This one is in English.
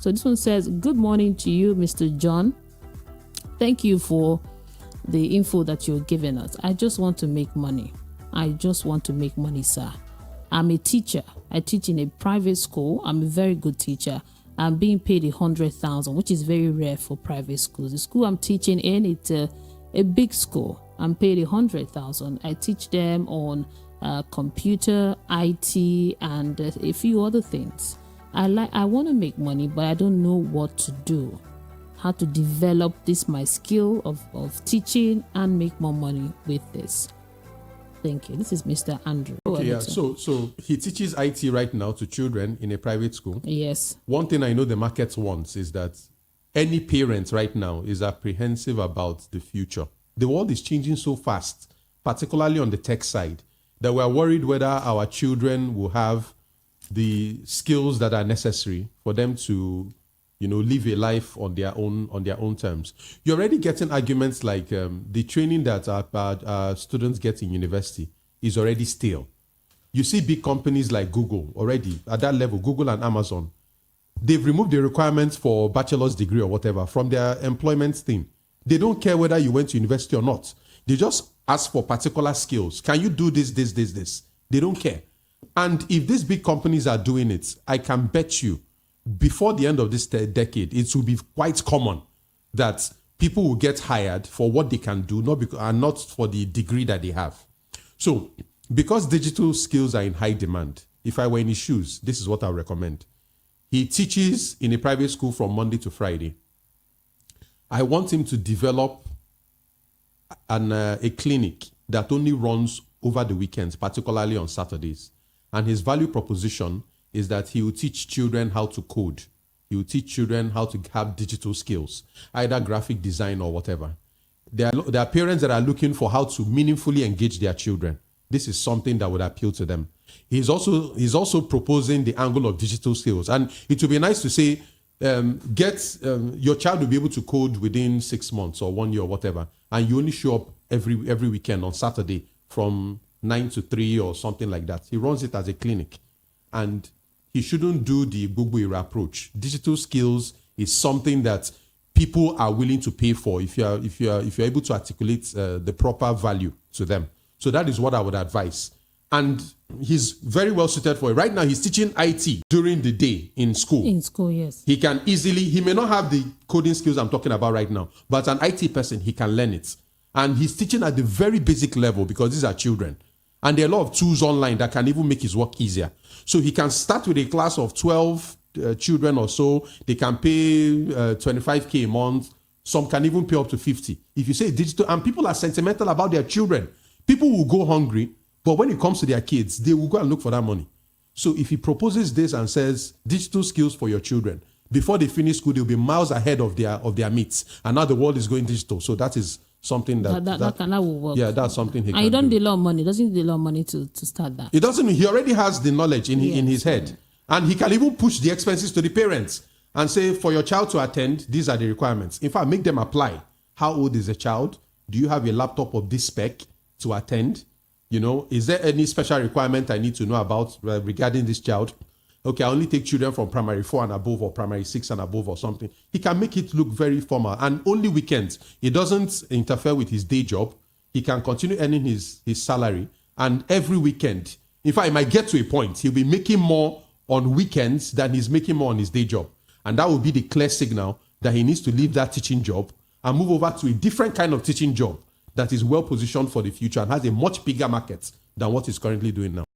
So this one says, good morning to you, Mr. John. Thank you for the info that you're giving us. I just want to make money. I just want to make money, sir. I'm a teacher. I teach in a private school. I'm a very good teacher. I'm being paid 100,000, which is very rare for private schools. The school I'm teaching in, it's a big school. I'm paid 100,000. I teach them on computer, IT, and a few other things. I want to make money, but I don't know what to do. How to develop my skill of teaching and make more money with this. Thank you. This is Mr. Andrew. Okay, yeah. So he teaches IT right now to children in a private school. Yes. One thing I know the market wants is that any parent right now is apprehensive about the future. The world is changing so fast, particularly on the tech side, that we're worried whether our children will have the skills that are necessary for them to, live a life on their own terms. You're already getting arguments like the training that our students get in university is already stale. You see big companies like Google already at that level, Google and Amazon, they've removed the requirements for bachelor's degree or whatever from their employment thing. They don't care whether you went to university or not. They just ask for particular skills. Can you do this? They don't care. And if these big companies are doing it, I can bet you before the end of this decade, it will be quite common that people will get hired for what they can do, not for the degree that they have. So because digital skills are in high demand, if I were in his shoes, this is what I recommend. He teaches in a private school from Monday to Friday. I want him to develop a clinic that only runs over the weekends, particularly on Saturdays. And his value proposition is that he will teach children how to code. He will teach children how to have digital skills, either graphic design or whatever. There are parents that are looking for how to meaningfully engage their children. This is something that would appeal to them. He's also proposing the angle of digital skills. And it would be nice to say, your child will be able to code within 6 months or 1 year or whatever. And you only show up every weekend on Saturday from 9 to 3 or something like that. He runs it as a clinic. And he shouldn't do the Google era approach. Digital skills is something that people are willing to pay for if you're able to articulate the proper value to them. So that is what I would advise. And he's very well suited for it. Right now, he's teaching IT during the day in school. In school, yes. He may not have the coding skills I'm talking about right now, but an IT person, he can learn it. And he's teaching at the very basic level because these are children. And there are a lot of tools online that can even make his work easier. So he can start with a class of 12 children or so. They can pay 25K a month. Some can even pay up to 50. If you say digital, and people are sentimental about their children. People will go hungry, but when it comes to their kids, they will go and look for that money. So if he proposes this and says digital skills for your children, before they finish school, they'll be miles ahead of their mates. And now the world is going digital. So that is something that will work. Yeah, that's something he can do. And you don't need a lot of money. Doesn't need a lot of money to start that. It doesn't. He already has the knowledge in his head. And he can even push the expenses to the parents and say, for your child to attend, these are the requirements. In fact, make them apply. How old is the child? Do you have a laptop of this spec to attend? Is there any special requirement I need to know about regarding this child? Okay, I only take children from primary 4 and above or primary 6 and above or something. He can make it look very formal. And only weekends. It doesn't interfere with his day job. He can continue earning his salary. And every weekend, in fact, it might get to a point, he'll be making more on weekends than he's making more on his day job. And that will be the clear signal that he needs to leave that teaching job and move over to a different kind of teaching job that is well positioned for the future and has a much bigger market than what he's currently doing now.